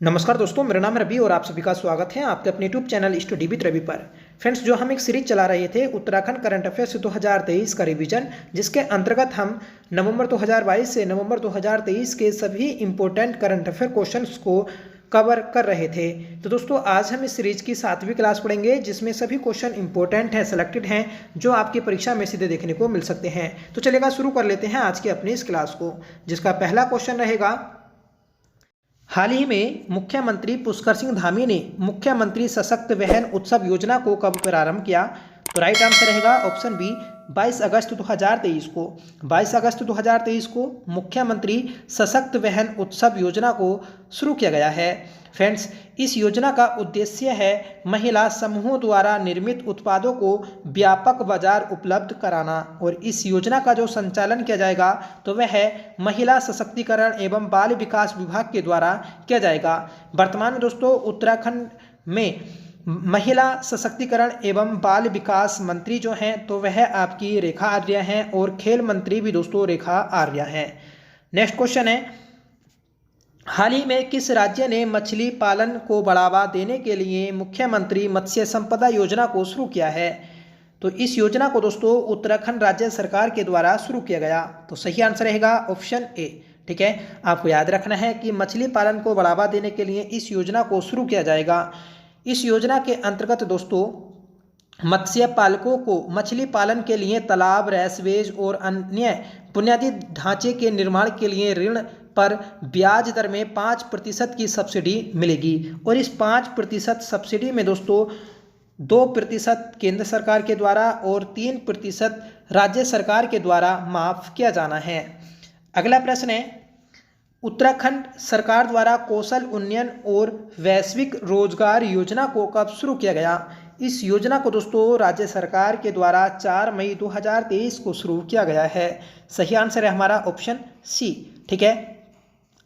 नमस्कार दोस्तों, मेरा नाम रवि और आप सभी का स्वागत है आपके अपने YouTube channel study with Ravi पर। फ्रेंड्स, जो हम एक सीरीज चला रहे थे उत्तराखंड करंट अफेयर्स 2023 का रिवीजन, जिसके अंतर्गत हम नवंबर 2022 से नवंबर 2023 के सभी इंपॉर्टेंट करंट अफेयर क्वेश्चंस को कवर कर रहे थे। तो दोस्तों, आज हम इस सीरीज की 7वीं क्लास पढ़ेंगे, जिसमें सभी क्वेश्चन इंपॉर्टेंट हैं, सेलेक्टेड हैं, जो आपकी परीक्षा में सीधे देखने को मिल सकते हैं। तो चलेगा, शुरू कर लेते हैं आज की अपनी इस क्लास को, जिसका पहला क्वेश्चन रहेगा, हाल ही में मुख्यमंत्री पुष्कर सिंह धामी ने मुख्यमंत्री सशक्त वहन उत्सव योजना को कब प्रारंभ किया? तो राइट आंसर रहेगा ऑप्शन बी, 22 अगस्त 2023 को। 22 अगस्त 2023 को मुख्यमंत्री सशक्त वहन उत्सव योजना को शुरू किया गया है। फ्रेंड्स, इस योजना का उद्देश्य है महिला समूहों द्वारा निर्मित उत्पादों को व्यापक बाजार उपलब्ध कराना, और इस योजना का जो संचालन किया जाएगा तो वह है महिला सशक्तिकरण एवं बाल विकास विभाग के द्वारा किया जाएगा। वर्तमान में दोस्तों उत्तराखंड में महिला सशक्तिकरण एवं बाल विकास मंत्री जो हैं तो वह आपकी रेखा आर्या हैं, और खेल मंत्री भी दोस्तों रेखा आर्या हैं। नेक्स्ट क्वेश्चन है, हाल ही में किस राज्य ने मछली पालन को बढ़ावा देने के लिए मुख्यमंत्री मत्स्य संपदा योजना को शुरू किया है? तो इस योजना को दोस्तों उत्तराखंड राज्य सरकार के द्वारा शुरू किया गया। तो सही आंसर रहेगा ऑप्शन ए। ठीक है, आपको याद रखना है कि मछली पालन को बढ़ावा देने के लिए इस योजना को शुरू किया जाएगा। इस योजना के अंतर्गत दोस्तों मत्स्य पालकों को मछली पालन के लिए तालाब, रैसवेज और अन्य बुनियादी ढांचे के निर्माण के लिए ऋण पर ब्याज दर में 5% की सब्सिडी मिलेगी, और इस 5% सब्सिडी में दोस्तों 2% केंद्र सरकार के द्वारा और 3% राज्य सरकार के द्वारा माफ किया जाना है। अगला प्रश्न है, उत्तराखंड सरकार द्वारा कौशल उन्नयन और वैश्विक रोजगार योजना को कब शुरू किया गया? इस योजना को दोस्तों राज्य सरकार के द्वारा 4 मई 2023 को शुरू किया गया है। सही आंसर है हमारा ऑप्शन सी। ठीक है,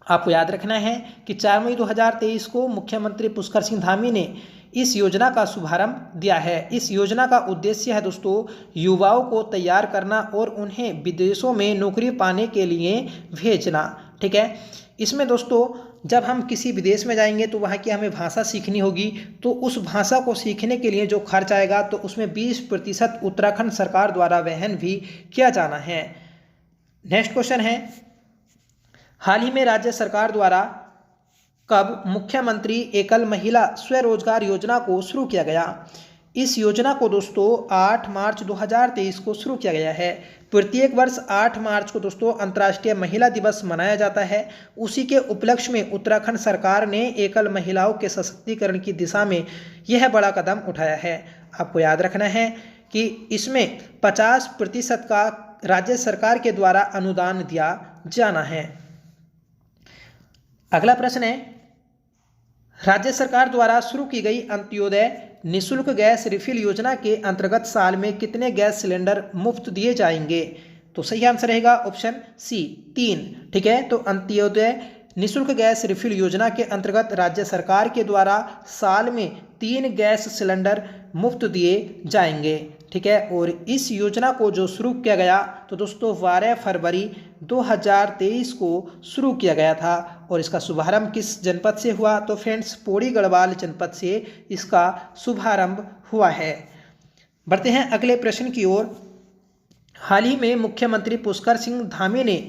आपको याद रखना है कि 4 मई 2023 को मुख्यमंत्री पुष्कर सिंह धामी ने इस योजना का शुभारंभ दिया है। इस योजना का उद्देश्य है दोस्तों युवाओं को तैयार करना और उन्हें विदेशों में नौकरी पाने के लिए भेजना। ठीक है, इसमें दोस्तों जब हम किसी विदेश में जाएंगे तो वहाँ की हमें भाषा सीखनी होगी, तो उस भाषा को सीखने के लिए जो खर्च आएगा तो उसमें 20% उत्तराखंड सरकार द्वारा वहन भी किया जाना है। नेक्स्ट क्वेश्चन है, हाल ही में राज्य सरकार द्वारा कब मुख्यमंत्री एकल महिला स्वरोजगार योजना को शुरू किया गया? इस योजना को दोस्तों 8 मार्च 2023 को शुरू किया गया है। प्रत्येक वर्ष 8 मार्च को दोस्तों अंतर्राष्ट्रीय महिला दिवस मनाया जाता है। उसी के उपलक्ष्य में उत्तराखंड सरकार ने एकल महिलाओं के सशक्तिकरण की दिशा में यह बड़ा कदम उठाया है। आपको याद रखना है कि इसमें 50% का राज्य सरकार के द्वारा अनुदान दिया जाना है। अगला प्रश्न है, राज्य सरकार द्वारा शुरू की गई अंत्योदय निःशुल्क गैस रिफिल योजना के अंतर्गत साल में कितने गैस सिलेंडर मुफ्त दिए जाएंगे? तो सही आंसर रहेगा ऑप्शन सी, 3। ठीक है, तो अंत्योदय निःशुल्क गैस रिफिल योजना के अंतर्गत राज्य सरकार के द्वारा साल में 3 गैस सिलेंडर मुफ्त दिए जाएंगे। ठीक है, और इस योजना को जो शुरू किया गया तो दोस्तों 12 फरवरी 2023 को शुरू किया गया था, और इसका शुभारंभ किस जनपद से हुआ? तो फ्रेंड्स पौड़ी गढ़वाल जनपद से इसका शुभारंभ हुआ है। बढ़ते हैं अगले प्रश्न की ओर। हाल ही में मुख्यमंत्री पुष्कर सिंह धामी ने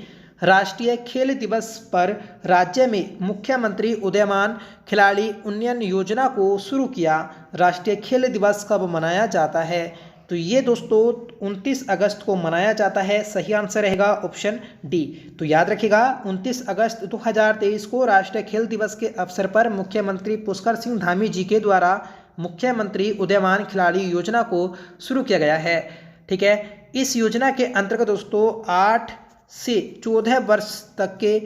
राष्ट्रीय खेल दिवस पर राज्य में मुख्यमंत्री उदयमान खिलाड़ी उन्नयन योजना को शुरू किया। राष्ट्रीय खेल दिवस कब मनाया जाता है? तो ये दोस्तों 29 अगस्त को मनाया जाता है। सही आंसर रहेगा ऑप्शन डी। तो याद रखिएगा 29 अगस्त 2023 को राष्ट्रीय खेल दिवस के अवसर पर मुख्यमंत्री पुष्कर सिंह धामी जी के द्वारा मुख्यमंत्री उदयमान खिलाड़ी योजना को शुरू किया गया है। ठीक है, इस योजना के अंतर्गत दोस्तों 8 से 14 वर्ष तक के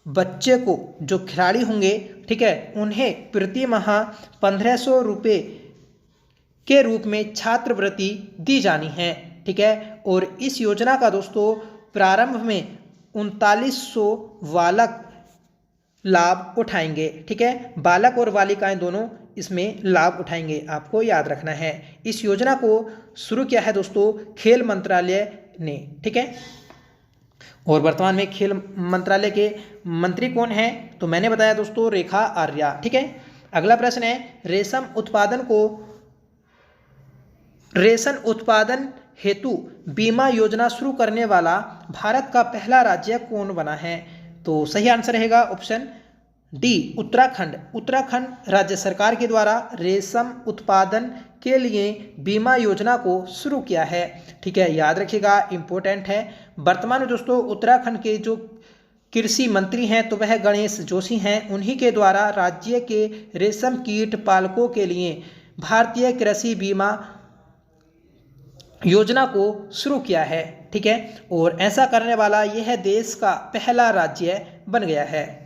बच्चे को जो खिलाड़ी होंगे, ठीक है, उन्हें प्रति माह 1500 रुपये के रूप में छात्रवृत्ति दी जानी है। ठीक है, और इस योजना का दोस्तों प्रारंभ में 3900 बालक लाभ उठाएंगे। ठीक है, बालक और बालिकाएं दोनों इसमें लाभ उठाएंगे, आपको याद रखना है। इस योजना को शुरू किया है दोस्तों खेल मंत्रालय ने। ठीक है, और वर्तमान में खेल मंत्रालय के मंत्री कौन है? तो मैंने बताया दोस्तों रेखा आर्या। ठीक है, अगला प्रश्न है रेशम उत्पादन हेतु बीमा योजना शुरू करने वाला भारत का पहला राज्य कौन बना है? तो सही आंसर रहेगा ऑप्शन डी उत्तराखंड। उत्तराखंड राज्य सरकार के द्वारा रेशम उत्पादन के लिए बीमा योजना को शुरू किया है। ठीक है, याद रखिएगा, इंपॉर्टेंट है। वर्तमान में दोस्तों उत्तराखंड के जो कृषि मंत्री हैं तो वह गणेश जोशी हैं। उन्हीं के द्वारा राज्य के रेशम कीट पालकों के लिए भारतीय कृषि बीमा योजना को शुरू किया है। ठीक है, और ऐसा करने वाला यह देश का पहला राज्य बन गया है।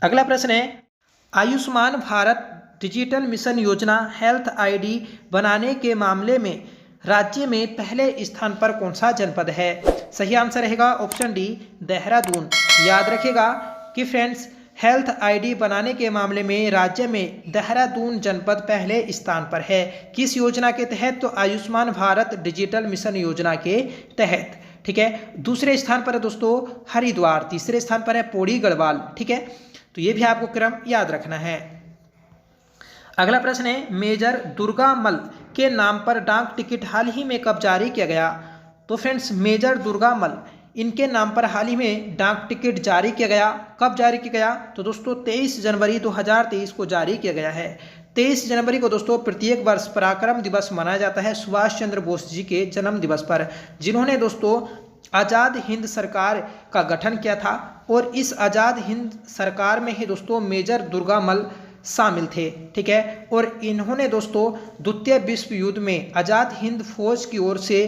अगला प्रश्न है आयुष्मान भारत डिजिटल मिशन योजना हेल्थ आईडी बनाने के मामले में राज्य में पहले स्थान पर कौन सा जनपद है? सही आंसर रहेगा ऑप्शन डी देहरादून। याद रखिएगा कि फ्रेंड्स हेल्थ आईडी बनाने के मामले में राज्य में देहरादून जनपद पहले स्थान पर है। किस योजना के तहत? तो आयुष्मान भारत डिजिटल मिशन योजना के तहत। ठीक है, दूसरे स्थान पर है दोस्तों हरिद्वार, तीसरे स्थान पर है पौड़ी गढ़वाल। ठीक है, तो ये भी आपको क्रम याद रखना है। अगला प्रश्न है मेजर दुर्गामल के नाम पर डाक टिकट हाल ही में कब जारी किया गया? तो फ्रेंड्स मेजर दुर्गामल इनके नाम पर हाल ही में डाक टिकट जारी किया गया। कब जारी किया गया? तो दोस्तों 23 जनवरी 2023 को जारी किया गया है। 23 जनवरी को दोस्तों प्रत्येक वर्ष पराक्रम दिवस मनाया जाता है सुभाष चंद्र बोस जी के जन्म दिवस पर, जिन्होंने दोस्तों आज़ाद हिंद सरकार का गठन किया था। और इस आज़ाद हिंद सरकार में ही दोस्तों मेजर दुर्गामल शामिल थे। ठीक है, और इन्होंने दोस्तों द्वितीय विश्व युद्ध में आज़ाद हिंद फौज की ओर से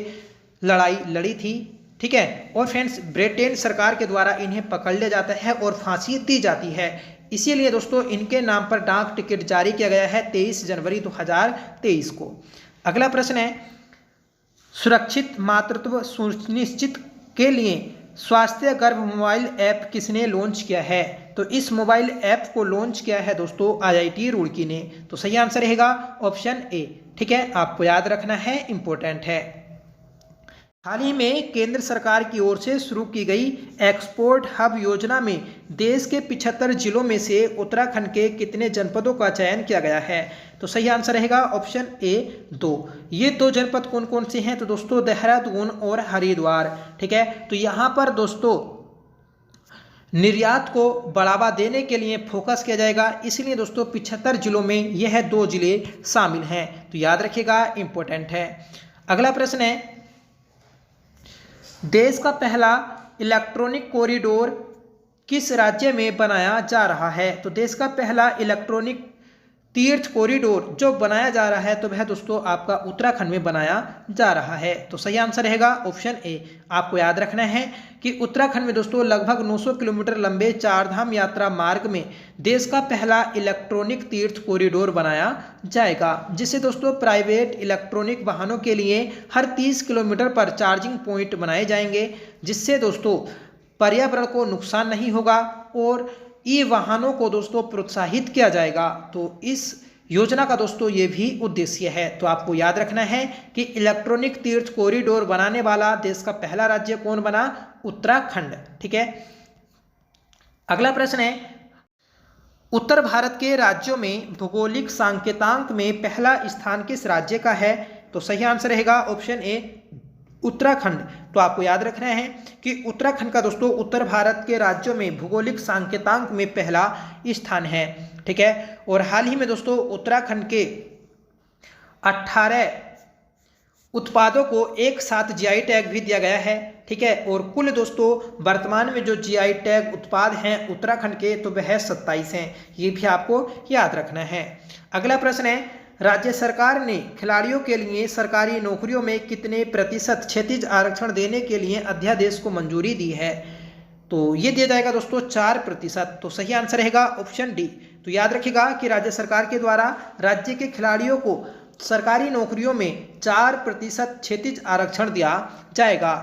लड़ाई लड़ी थी। ठीक है, और फ्रेंड्स ब्रिटेन सरकार के द्वारा इन्हें पकड़ लिया जाता है और फांसी दी जाती है। इसीलिए दोस्तों इनके नाम पर डाक टिकट जारी किया गया है 23 जनवरी 2023 को। अगला प्रश्न है सुरक्षित मातृत्व सुनिश्चित के लिए स्वास्थ्य गर्भ मोबाइल ऐप किसने लॉन्च किया है? तो इस मोबाइल ऐप को लॉन्च किया है दोस्तों IIT रुड़की ने। तो सही आंसर रहेगा ऑप्शन ए। ठीक है, आपको याद रखना है, इंपॉर्टेंट है। हाल ही में केंद्र सरकार की ओर से शुरू की गई एक्सपोर्ट हब योजना में देश के 75 जिलों में से उत्तराखंड के कितने जनपदों का चयन किया गया है? तो सही आंसर रहेगा ऑप्शन ए 2। ये 2 जनपद कौन कौन से हैं? तो दोस्तों देहरादून और हरिद्वार। ठीक है, तो यहाँ पर दोस्तों निर्यात को बढ़ावा देने के लिए फोकस किया जाएगा, इसलिए दोस्तों 75 जिलों में यह 2 जिले शामिल हैं। तो याद रखिएगा, इंपॉर्टेंट है। अगला प्रश्न है देश का पहला इलेक्ट्रॉनिक कॉरिडोर किस राज्य में बनाया जा रहा है? तो देश का पहला इलेक्ट्रॉनिक तीर्थ कॉरिडोर जो बनाया जा रहा है तो वह दोस्तों आपका उत्तराखंड में बनाया जा रहा है। तो सही आंसर रहेगा ऑप्शन ए। आपको याद रखना है कि उत्तराखंड में दोस्तों लगभग 900 किलोमीटर लंबे 4 धाम यात्रा मार्ग में देश का पहला इलेक्ट्रॉनिक तीर्थ कॉरिडोर बनाया जाएगा, जिससे दोस्तों प्राइवेट इलेक्ट्रॉनिक वाहनों के लिए हर 30 किलोमीटर पर चार्जिंग पॉइंट बनाए जाएंगे, जिससे दोस्तों पर्यावरण को नुकसान नहीं होगा और ई वाहनों को दोस्तों प्रोत्साहित किया जाएगा। तो इस योजना का दोस्तों ये भी उद्देश्य है। तो आपको याद रखना है कि इलेक्ट्रॉनिक तीर्थ कॉरिडोर बनाने वाला देश का पहला राज्य कौन बना? उत्तराखंड। ठीक है, अगला प्रश्न है उत्तर भारत के राज्यों में भौगोलिक सांकेतांक में पहला स्थान किस राज्य का है? तो सही आंसर रहेगा ऑप्शन ए उत्तराखंड। तो आपको याद रखना है कि उत्तराखंड का दोस्तों उत्तर भारत के राज्यों में भौगोलिक सांकेतांक में पहला स्थान है। ठीक है, और हाल ही में दोस्तों उत्तराखंड के 18 उत्पादों को एक साथ GI टैग भी दिया गया है। ठीक है, और कुल दोस्तों वर्तमान में जो GI टैग उत्पाद हैं उत्तराखंड के तो वह 27 हैं। ये भी आपको याद रखना है। अगला प्रश्न है राज्य सरकार ने खिलाड़ियों के लिए सरकारी नौकरियों में कितने प्रतिशत क्षैतिज आरक्षण देने के लिए अध्यादेश को मंजूरी दी है? तो ये दिया जाएगा दोस्तों 4%। तो सही आंसर रहेगा ऑप्शन डी। तो याद रखिएगा कि राज्य सरकार के द्वारा राज्य के खिलाड़ियों को सरकारी नौकरियों में 4% क्षैतिज आरक्षण दिया जाएगा।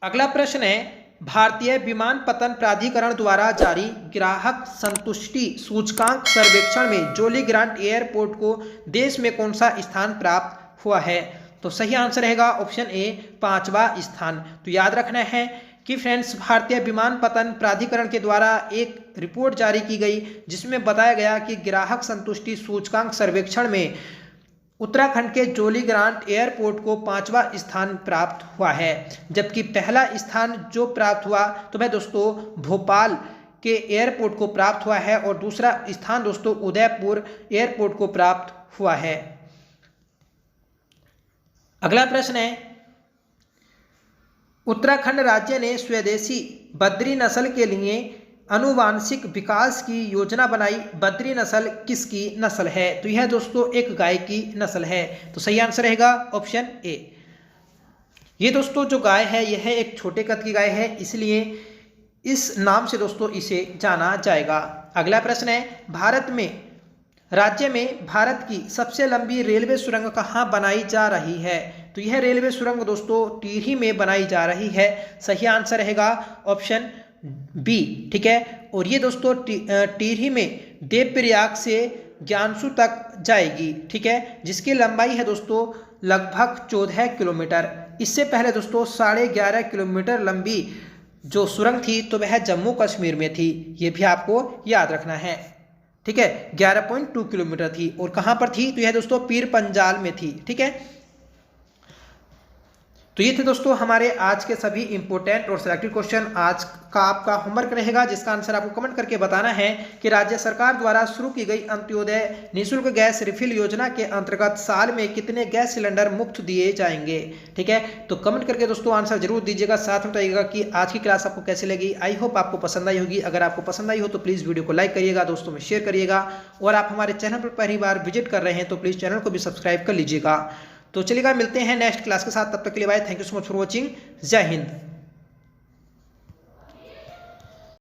अगला प्रश्न है भारतीय विमानपत्तन प्राधिकरण द्वारा जारी ग्राहक संतुष्टि सूचकांक सर्वेक्षण में जोली ग्रांट एयरपोर्ट को देश में कौन सा स्थान प्राप्त हुआ है? तो सही आंसर रहेगा ऑप्शन ए 5वां स्थान। तो याद रखना है कि फ्रेंड्स भारतीय विमानपत्तन प्राधिकरण के द्वारा एक रिपोर्ट जारी की गई जिसमें बताया गया कि ग्राहक संतुष्टि सूचकांक सर्वेक्षण में उत्तराखंड के जोलीग्रांट एयरपोर्ट को 5वां स्थान प्राप्त हुआ है, जबकि पहला स्थान जो प्राप्त हुआ तो वह दोस्तों भोपाल के एयरपोर्ट को प्राप्त हुआ है और दूसरा स्थान दोस्तों उदयपुर एयरपोर्ट को प्राप्त हुआ है। अगला प्रश्न है, उत्तराखंड राज्य ने स्वदेशी बद्री नस्ल के लिए आनुवांशिक विकास की योजना बनाई। बद्री नस्ल किसकी नस्ल है? तो यह दोस्तों एक गाय की नस्ल है। तो सही आंसर रहेगा ऑप्शन ए। ये दोस्तों जो गाय है यह एक छोटे कद की गाय है, इसलिए इस नाम से दोस्तों इसे जाना जाएगा। अगला प्रश्न है, राज्य में भारत की सबसे लंबी रेलवे सुरंग कहाँ बनाई जा रही है? तो यह रेलवे सुरंग दोस्तों टिहरी में बनाई जा रही है। सही आंसर रहेगा ऑप्शन बी। ठीक है, और ये दोस्तों टिहरी में देवप्रयाग से ज्ञानसू तक जाएगी। ठीक है, जिसकी लंबाई है दोस्तों लगभग 14 किलोमीटर। इससे पहले दोस्तों 11.5 किलोमीटर लंबी जो सुरंग थी तो वह जम्मू कश्मीर में थी। ये भी आपको याद रखना है। ठीक है, 11.2 किलोमीटर थी और कहाँ पर थी? तो यह दोस्तों पीर पंजाल में थी। ठीक है, तो ये थे दोस्तों हमारे आज के सभी इंपोर्टेंट और सिलेक्टेड क्वेश्चन। आज का आपका होमवर्क रहेगा जिसका आंसर आपको कमेंट करके बताना है कि राज्य सरकार द्वारा शुरू की गई अंत्योदय निःशुल्क गैस रिफिल योजना के अंतर्गत साल में कितने गैस सिलेंडर मुफ्त दिए जाएंगे। ठीक है, तो कमेंट करके दोस्तों आंसर जरूर दीजिएगा। साथ में बताइएगा कि आज की क्लास आपको कैसी लगी। आई होप आपको पसंद आई होगी। अगर आपको पसंद आई हो तो प्लीज़ वीडियो को लाइक करिएगा, दोस्तों में शेयर करिएगा, और आप हमारे चैनल पर पहली बार विजिट कर रहे हैं तो प्लीज़ चैनल को भी सब्सक्राइब कर लीजिएगा। तो चलिएगा, मिलते हैं नेक्स्ट क्लास के साथ। तब तक के लिए bye. Thank you so much for watching. जय हिंद।